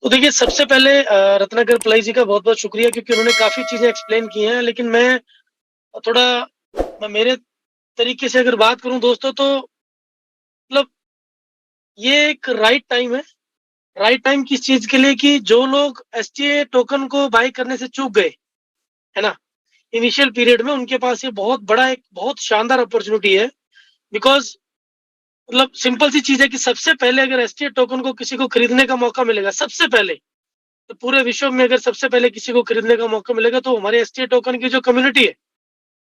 तो देखिए सबसे पहले रत्नाकर पलाई जी का बहुत-बहुत शुक्रिया क्योंकि उन्होंने काफ़ी चीज़ें एक्सप्लेन की हैं। लेकिन मैं थोड़ा मैं मेरे तरीके से अगर बात करूँ दोस्तों तो मतलब ये एक राइट टाइम है। राइट टाइम किस चीज़ के लिए कि जो लोग एसटीए टोकन को बाय करने से चूक गए, है ना? इनिशियल पीरियड में उनके पास ये बहुत बड़ा एक बहुत शानदार अपॉर्च्युनिटी है। बिकॉज़ मतलब सिंपल सी चीज़ है कि सबसे पहले अगर एसटीए टोकन को किसी को खरीदने का मौका मिलेगा सबसे पहले, तो पूरे विश्व में अगर सबसे पहले किसी को खरीदने का मौका मिलेगा तो हमारे एसटीए टोकन की जो कम्युनिटी है,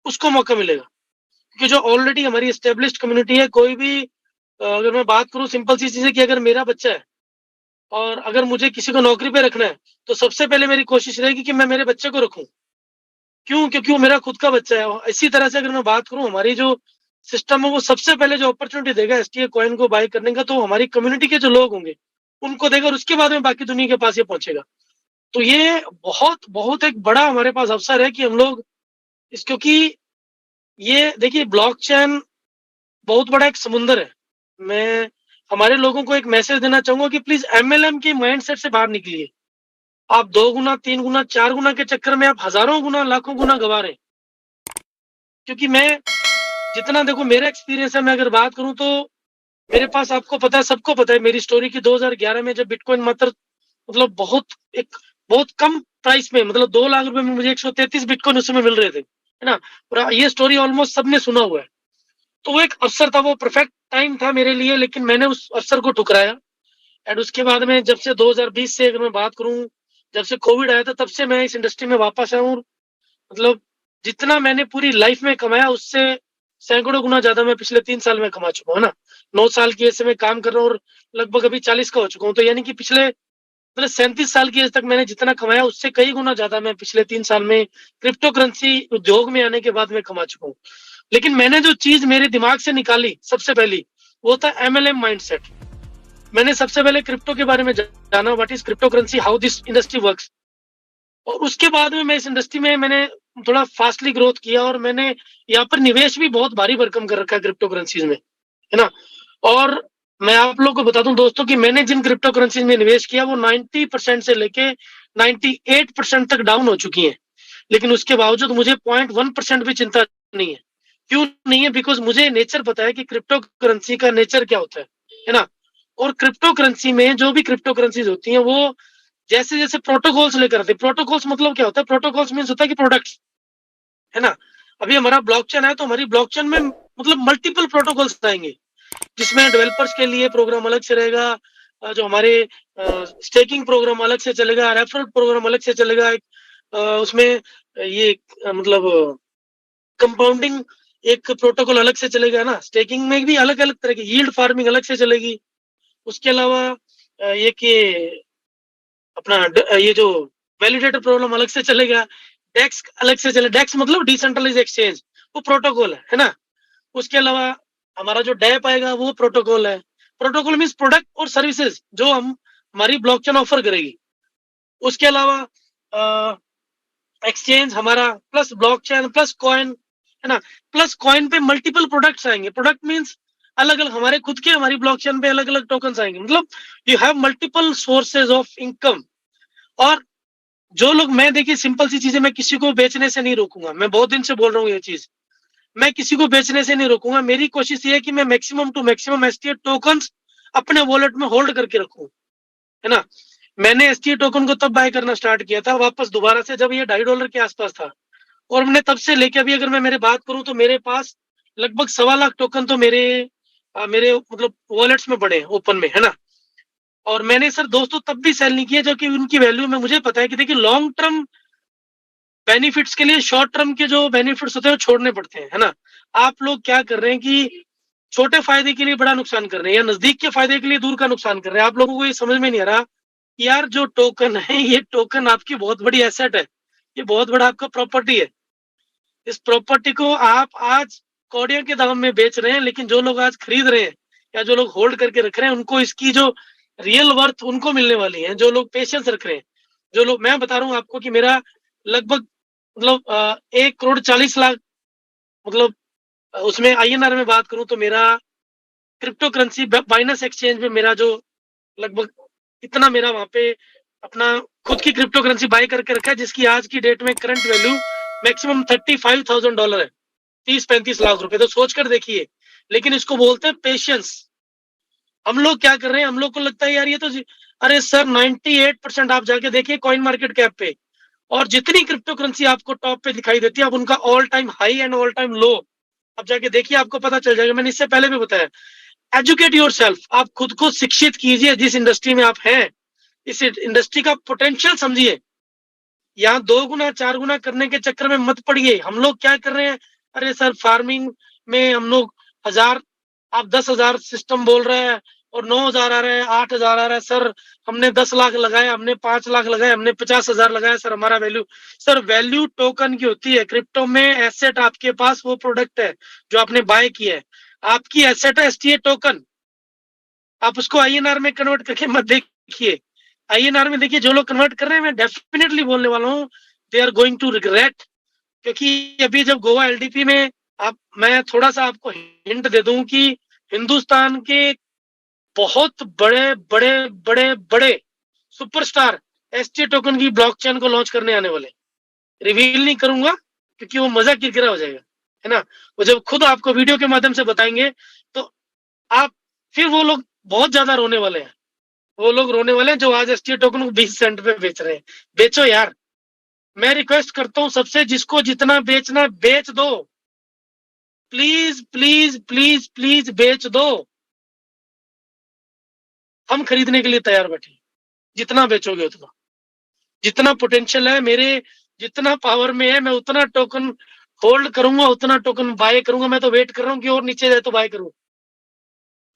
उसको मौका मिलेगा। क्योंकि जो ऑलरेडी हमारी एस्टेब्लिश्ड कम्युनिटी है, कोई भी अगर मैं बात करूँ सिंपल सी चीज़ है कि अगर मेरा बच्चा है और अगर मुझे किसी को नौकरी पे रखना है, तो सबसे पहले मेरी कोशिश रहेगी कि मैं मेरे बच्चे को रखूँ। क्यों? क्योंकि वो मेरा खुद का बच्चा है। और इसी तरह से अगर मैं बात करूँ हमारी जो सिस्टम है वो सबसे पहले जो अपॉर्च्युनिटी देगा एसटीए कॉइन को बाय करने का, तो हमारी कम्युनिटी के जो लोग होंगे, उनको देगा और उसके बाद में बाकी दुनिया के पास ये पहुँचेगा। तो ये बहुत बहुत एक बड़ा हमारे पास अवसर है कि हम लोग इस क्योंकि ये देखिए ब्लॉकचेन बहुत बड़ा एक समुंदर है। मैं हमारे लोगों को एक मैसेज देना चाहूँगा कि प्लीज़ एमएलएम के माइंडसेट से बाहर निकलिए। आप 2 गुना, 3 गुना, 4 गुना के चक्कर में आप हज़ारों गुना, लाखों गुना गँवा रहे हैं। क्योंकि मैं जितना देखो मेरा एक्सपीरियंस है, मैं अगर बात करूँ तो मेरे पास आपको पता है, सबको पता है मेरी स्टोरी की 2011 में जब बिटकॉइन मात्र मतलब बहुत कम प्राइस में मतलब 2 लाख रुपए में मुझे 133 बिटकॉइन उस समय मिल रहे थे, है ना? और ये स्टोरी ऑलमोस्ट सबने सुना हुआ है। तो वो एक अवसर था, वो परफेक्ट टाइम था मेरे लिए, लेकिन मैंने उस अवसर को ठुकराया। एंड उसके बाद में जब से 2020 से अगर मैं बात करूँ, जब से कोविड आया था तब से मैं इस इंडस्ट्री में वापस आया हूँ। मतलब जितना मैंने पूरी लाइफ में कमाया उससे सैकड़ों गुना ज़्यादा मैं पिछले 3 साल में कमा चुका हूँ, है ना? 9 साल की एज से मैं काम कर रहा हूँ और लगभग अभी 40 का हो चुका हूँ। तो यानी कि पिछले मतलब 37 साल की एज तक मैंने जितना कमाया उससे कई गुना ज़्यादा मैं पिछले 3 साल में क्रिप्टो करेंसी उद्योग में आने के बाद में कमा चुका हूँ। लेकिन मैंने जो चीज़ मेरे दिमाग से निकाली सबसे पहली, वो था एमएलएम माइंडसेट। मैंने सबसे पहले क्रिप्टो के बारे में जाना, what is crypto currency, how this industry works. और उसके बाद में मैं इस इंडस्ट्री में मैंने थोड़ा फास्टली ग्रोथ किया और मैंने यहाँ पर निवेश भी बहुत भारी भरकम कर रखा है क्रिप्टो करेंसीज़ में, है ना? और मैं आप लोग को बता दूँ दोस्तों कि मैंने जिन क्रिप्टो करेंसीज़ में निवेश किया वो 90% से लेके 98% तक डाउन हो चुकी हैं। लेकिन उसके बावजूद मुझे 0.1% भी चिंता नहीं है। क्यों नहीं है? बिकॉज़ मुझे नेचर पता है कि क्रिप्टो करेंसी का नेचर क्या होता है ना? और क्रिप्टो करेंसी में जो भी क्रिप्टो करेंसीज़ होती हैं वो जैसे-जैसे प्रोटोकॉल्स लेकर आते हैं। प्रोटोकॉल्स मतलब क्या होता है? प्रोटोकॉल्स मीन्स होता है कि प्रोडक्ट्स, है ना? अभी हमारा ब्लॉकचेन है तो हमारी ब्लॉकचेन में मतलब मल्टीपल प्रोटोकॉल्स आएँगे, जिसमें डेवलपर्स के लिए प्रोग्राम अलग से रहेगा, जो हमारे स्टेकिंग प्रोग्राम अलग से चलेगा, रेफरल प्रोग्राम अलग से चलेगा। उसमें ये मतलब कंपाउंडिंग एक प्रोटोकॉल अलग से चलेगा ना, स्टेकिंग में भी अलग-अलग तरह की यील्ड फार्मिंग अलग से चलेगी। उसके अलावा ये कि अपना ये जो वैलिडेटर प्रॉब्लम अलग से चलेगा, डेक्स अलग से चले डेक्स मतलब डिसेंट्रलाइज्ड एक्सचेंज, वो प्रोटोकॉल है ना? उसके अलावा हमारा जो डैप आएगा वो प्रोटोकॉल है। प्रोटोकॉल मीन्स प्रोडक्ट और सर्विसेज जो हम हमारी ब्लॉकचेन ऑफर करेगी। उसके अलावा अ, एक्सचेंज हमारा प्लस ब्लॉकचेन प्लस कॉइन, है ना? प्लस कॉइन पे मल्टीपल प्रोडक्ट्स आएँगे। प्रोडक्ट मीन्स अलग-अलग हमारे खुद के हमारी ब्लॉकचेन पे अलग-अलग टोकन्स आएँगे। मतलब you have multiple sources of income. और जो लोग मैं देखिए सिंपल सी चीज़ है, मैं किसी को बेचने से नहीं रोकूँगा। मैं बहुत दिन से बोल रहा हूँ ये चीज़। मैं किसी को बेचने से नहीं रोकूँगा। मेरी कोशिश ये है कि मैं maximum to maximum STA tokens अपने वॉलेट में होल्ड करके रखूँ, है ना? मैंने एसटीए टोकन को तब बाय करना स्टार्ट किया था वापस दोबारा से जब ये $2.5 के आसपास था। और मैंने तब से लेके अभी अगर मैं मेरी बात करूँ तो मेरे पास लगभग सवा लाख टोकन तो मेरे मतलब वॉलेट्स में पड़े हैं ओपन में, है ना? और मैंने सर दोस्तों तब भी सेल नहीं किया जबकि उनकी वैल्यू में मुझे पता है कि देखिए लॉन्ग टर्म बेनिफिट्स के लिए शॉर्ट टर्म के जो बेनिफिट्स होते हैं वो छोड़ने पड़ते हैं, है ना? आप लोग क्या कर रहे हैं कि छोटे फायदे के लिए बड़ा नुकसान कर रहे हैं या नजदीक के फायदे के लिए दूर का नुकसान कर रहे हैं। आप लोगों को ये समझ में नहीं आ रहा कि यार जो टोकन है ये टोकन आपकी बहुत बड़ी एसेट है। ये बहुत बड़ा आपका प्रॉपर्टी है। इस प्रॉपर्टी को आप आज कौड़ियों के दाम में बेच रहे हैं, लेकिन जो लोग आज खरीद रहे हैं या जो लोग होल्ड करके रख रहे हैं उनको इसकी जो रियल वर्थ उनको मिलने वाली है। जो लोग पेशेंस रख रहे हैं, जो लोग मैं बता रहा हूँ आपको कि मेरा लगभग मतलब 1 करोड़ 40 लाख मतलब उसमें आईएनआर में बात करूँ तो मेरा क्रिप्टो करेंसी बाइनेंस एक्सचेंज में मेरा जो लगभग इतना मेरा वहाँ पे अपना खुद की क्रिप्टो करेंसी बाय करके रखा है, जिसकी आज की डेट में करंट वैल्यू मैक्सिमम $35,000 है, 30-35 लाख रुपए। तो सोच कर देखिए, लेकिन इसको बोलते हैं पेशेंस। हम लोग क्या कर रहे हैं, हम लोग को लगता है यार ये तो अरे सर 98% आप जाके देखिए कॉइन मार्केट कैप पे, और जितनी क्रिप्टो करेंसी आपको टॉप पे दिखाई देती है, अब उनका all time high and all time low अब जाके देखिए, आपको पता चल जाएगा। मैंने इससे पहले भी बताया, एजुकेट योर सेल्फ, आप खुद को शिक्षित कीजिए जिस इंडस्ट्री में आप हैं, इस इंडस्ट्री का पोटेंशियल समझिए। यहाँ 2 गुना 4 गुना करने के चक्कर में मत पड़िए। हम लोग क्या कर रहे हैं, अरे सर फार्मिंग में हम लोग 1000, आप 10,000 सिस्टम बोल रहे हैं और 9,000 आ रहे हैं, 8,000 आ रहा है। सर हमने 10 लाख लगाए, हमने 5 लाख लगाए, हमने 50,000 लगाए, सर हमारा वैल्यू। सर वैल्यू टोकन की होती है क्रिप्टो में। एसेट आपके पास वो प्रोडक्ट है जो आपने बाय किया है, आपकी एसेट है एसटीए टोकन। आप उसको आईएनआर में कन्वर्ट करके मत देखिए। आईएनआर में देखिए, जो लोग कन्वर्ट कर रहे हैं, मैं डेफिनेटली बोलने वाला हूँ, they are going to regret. क्योंकि अभी जब गोवा एलडीपी में मैं थोड़ा सा आपको हिंट दे दूं कि हिंदुस्तान के बहुत बड़े बड़े बड़े बड़े सुपरस्टार एसटी टोकन की ब्लॉकचेन को लॉन्च करने आने वाले। रिवील नहीं करूंगा क्योंकि वो मजा किरकिरा हो जाएगा, है ना। वो जब खुद आपको वीडियो के माध्यम से बताएंगे तो आप, फिर वो लोग बहुत ज्यादा रोने वाले हैं। वो लोग रोने वाले हैं जो आज एसटी टोकन को 20 सेंट पे बेच रहे हैं। बेचो यार, मैं रिक्वेस्ट करता हूं सबसे, जिसको जितना बेचना बेच दो, प्लीज प्लीज प्लीज प्लीज बेच दो। हम खरीदने के लिए तैयार बैठे, जितना बेचोगे उतना। जितना पोटेंशियल है मेरे, जितना पावर में है, मैं उतना टोकन होल्ड करूंगा, उतना टोकन बाय करूंगा। मैं तो वेट कर रहा हूँ कि और नीचे जाए तो बाय करूं,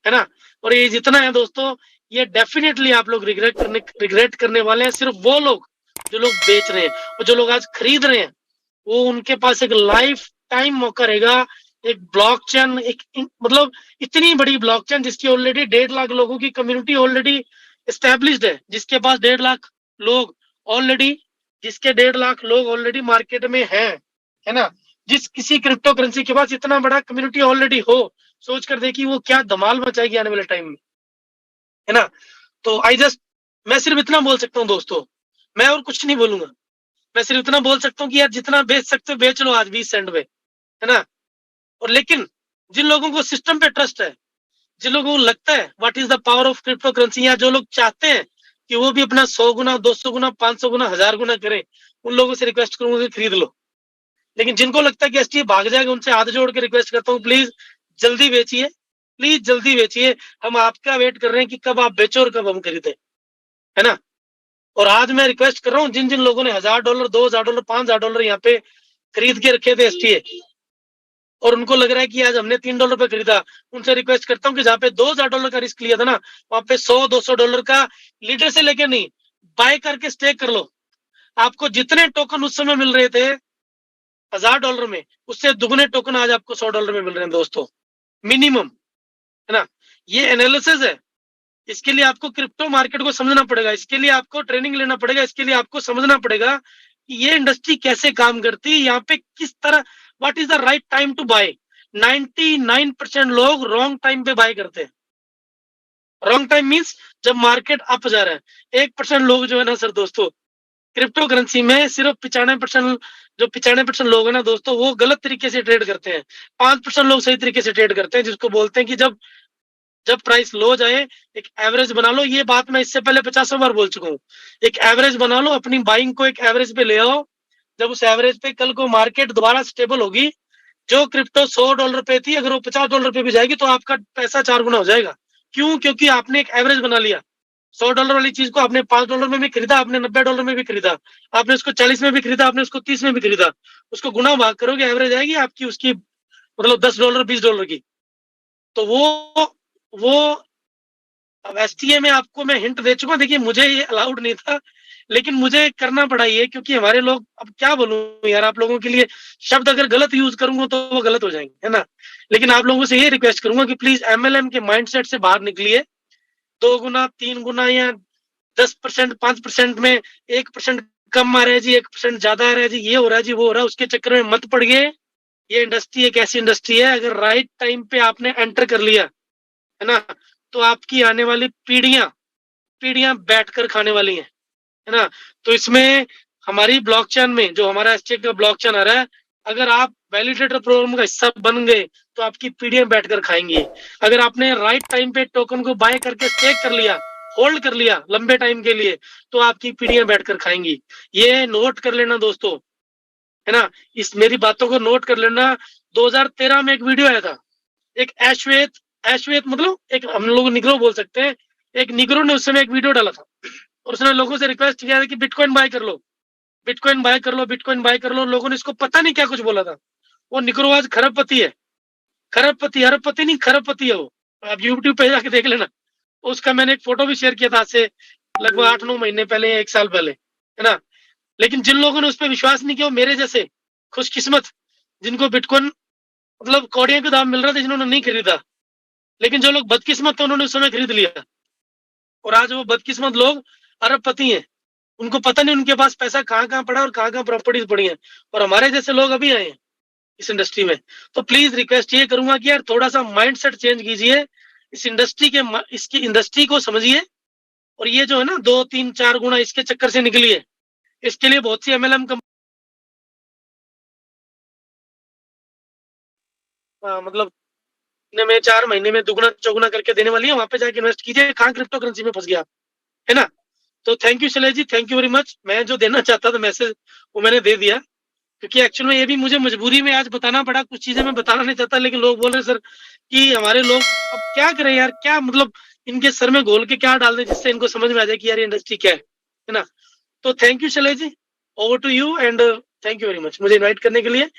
है ना। और ये जितना है दोस्तों, ये डेफिनेटली आप लोग रिग्रेट करने वाले हैं। सिर्फ वो लोग जो लोग बेच रहे हैं और जो लोग आज खरीद रहे हैं, वो उनके पास एक लाइफ टाइम मौका रहेगा। एक ब्लॉकचेन, मतलब इतनी बड़ी ब्लॉकचेन जिसकी ऑलरेडी 1.5 लाख लोगों की कम्युनिटी ऑलरेडी एस्टेब्लिश्ड है, जिसके पास 1.5 लाख लोग ऑलरेडी, जिसके 1.5 लाख लोग ऑलरेडी मार्केट में हैं, है ना। जिस किसी क्रिप्टो करेंसी के पास इतना बड़ा कम्युनिटी ऑलरेडी हो, सोच कर देखिए वो क्या धमाल मचाएगी आने वाले टाइम में, है ना। तो मैं सिर्फ इतना बोल सकता हूँ दोस्तों, मैं और कुछ नहीं बोलूंगा। मैं सिर्फ इतना बोल सकता हूँ कि यार जितना बेच सकते हो बेच लो आज 20 सेंट में, है ना। और लेकिन जिन लोगों को सिस्टम पे ट्रस्ट है, जिन लोगों को लगता है what is the power of crypto currency, या जो लोग चाहते हैं कि वो भी अपना 100 गुना 200 गुना 500 गुना 1000 गुना करें, उन लोगों से रिक्वेस्ट करूंगा कि खरीद लो। लेकिन जिनको लगता है कि एसटी भाग जाएगा, उनसे हाथ जोड़ के रिक्वेस्ट करता हूँ, प्लीज जल्दी बेचिए, प्लीज जल्दी बेचिए। हम आपका वेट कर रहे हैं कि कब आप बेचो और कब हम खरीदें, है ना। और आज मैं रिक्वेस्ट कर रहा हूँ, जिन जिन लोगों ने $1000, $2000, $5000 यहाँ पे खरीद के रखे थे एसटीए, और उनको लग रहा है कि आज हमने $3 पे खरीदा, उनसे रिक्वेस्ट करता हूँ कि जहाँ पे $2000 का रिस्क लिया था ना, वहां पे $100-200 का लीडर से लेके नहीं, बाय करके स्टेक कर लो। आपको जितने टोकन उस समय मिल रहे थे $1000 में, उससे दुगने टोकन आज आपको $100 में मिल रहे हैं दोस्तों, मिनिमम, है ना। ये एनालिसिस है। इसके लिए आपको क्रिप्टो मार्केट को समझना पड़ेगा, इसके लिए आपको ट्रेनिंग लेना पड़ेगा, इसके लिए आपको समझना पड़ेगा कि ये इंडस्ट्री कैसे काम करती है, यहाँ पे किस तरह, what is the right time to buy. 99% लोग रॉन्ग टाइम पे बाय करते हैं। रॉन्ग टाइम मीन्स जब मार्केट अप जा रहा है। 1% लोग जो है ना सर दोस्तों, क्रिप्टो करेंसी में सिर्फ 95%, जो 95% लोग हैं ना दोस्तों, वो गलत तरीके से ट्रेड करते हैं। 5% लोग सही तरीके से ट्रेड करते हैं, जिसको बोलते हैं कि जब जब प्राइस लो जाए एक एवरेज बना लो। ये बात मैं इससे पहले 50 बार बोल चुका हूँ। एक एवरेज बना लो, अपनी बाइंग को एक एवरेज पे ले आओ। जब उस एवरेज पे कल को मार्केट दोबारा स्टेबल होगी, जो क्रिप्टो $100 पे थी, अगर वो $50 पे भी जाएगी तो आपका पैसा 4 गुना हो जाएगा। क्यों? क्योंकि आपने एक एवरेज बना लिया। $100 वाली चीज को आपने $5 में भी खरीदा, आपने $90 में भी खरीदा, आपने उसको 40 में भी खरीदा, आपने उसको 30 में भी खरीदा। उसको गुना भाग करोगे, एवरेज आएगी आपकी उसकी, मतलब $10 $20 की। तो वो अब एसटीए में आपको मैं हिंट दे चुका। देखिए मुझे ये अलाउड नहीं था, लेकिन मुझे करना पड़ा ये, क्योंकि हमारे लोग, अब क्या बोलूं यार आप लोगों के लिए, शब्द अगर गलत यूज करूंगा तो वो गलत हो जाएंगे, है ना। लेकिन आप लोगों से ये रिक्वेस्ट करूंगा कि प्लीज एमएलएम के माइंडसेट से बाहर निकलिए। 2 गुना 3 गुना या 10% 5% में 1% कम आ रहा है जी, 1% ज्यादा आ रहा है जी, ये हो रहा है जी, वो हो रहा है, उसके चक्कर में मत पड़िए। ये इंडस्ट्री एक ऐसी इंडस्ट्री है, अगर राइट टाइम पे आपने एंटर कर लिया, है ना, तो आपकी आने वाली पीढ़ियां पीढ़ियां बैठकर खाने वाली हैं। है ना? तो इसमें हमारी ब्लॉकचेन में जो हमारा एस्टेट का ब्लॉकचेन आ रहा है, अगर आप वैलिडेटर प्रोग्राम का हिस्सा बन गए तो आपकी पीडीएम बैठकर खाएंगी। अगर आपने राइट टाइम पे टोकन को बाय करके स्टेक कर लिया, होल्ड कर लिया लंबे टाइम के लिए, तो आपकी पीडीएम बैठकर खाएंगी। ये नोट कर लेना दोस्तों, है ना? इस मेरी बातों को नोट कर लेना। 2013 में एक वीडियो आया था, एक ऐश्वेत, ऐश्वेत मतलब एक हम लोग निग्रो बोल सकते हैं, एक निग्रो ने उस समय एक वीडियो डाला था और उसने लोगों से रिक्वेस्ट किया था कि बिटकॉइन बाय कर लो, बिटकॉइन बाय कर लो, बिटकॉइन बाय कर लो। लोगों ने इसको पता नहीं क्या कुछ बोला था। वो निग्रो आज खरबपति है, खरबपति, अरबपति नहीं, खरबपति है वो। आप यूट्यूब पे जाके देख लेना। उसका मैंने एक फोटो भी शेयर किया था आज से लगभग 8-9 महीने पहले या 1 साल पहले, है ना? लेकिन जिन लोगों ने उस पर विश्वास नहीं किया, वो मेरे जैसे खुशकिस्मत, जिनको बिटकॉइन मतलब कौड़ियों के दाम मिल रहा था, जिन्होंने नहीं खरीदा। लेकिन जो लोग बदकिस्मत थे उन्होंने उस समय खरीद लिया, और आज वो बदकिस्मत लोग अरबपति हैं। उनको पता नहीं उनके पास पैसा कहाँ कहाँ पड़ा और कहाँ कहाँ प्रॉपर्टीज पड़ी हैं, और हमारे जैसे लोग अभी आए हैं इस इंडस्ट्री में। तो प्लीज रिक्वेस्ट ये करूंगा कि यार थोड़ा सा माइंडसेट चेंज कीजिए, इस इंडस्ट्री के इसकी इंडस्ट्री को समझिए, और ये जो है ना 2-3-4 गुना इसके चक्कर से निकलिए। इसके लिए बहुत सी एमएलएम मतलब इतने में 4 महीने में दुगना चौगुना करके देने वाली है, वहां पे जाके इन्वेस्ट कीजिए। कहाँ क्रिप्टो करेंसी में फंस गया, है ना? तो thank you Shailesh ji, thank you very much. मैं जो देना चाहता था मैसेज वो मैंने दे दिया, क्योंकि एक्चुअल में ये भी मुझे मजबूरी में आज बताना पड़ा। कुछ चीजें मैं बताना नहीं चाहता, लेकिन लोग बोल रहे सर कि हमारे लोग अब क्या करें यार, क्या मतलब इनके सर में घोल के क्या डाल दें जिससे इनको समझ में आ जाए कि यार ये इंडस्ट्री क्या है ना? तो thank you Shailesh ji, over to you, and thank you very much मुझे इन्वाइट करने के लिए।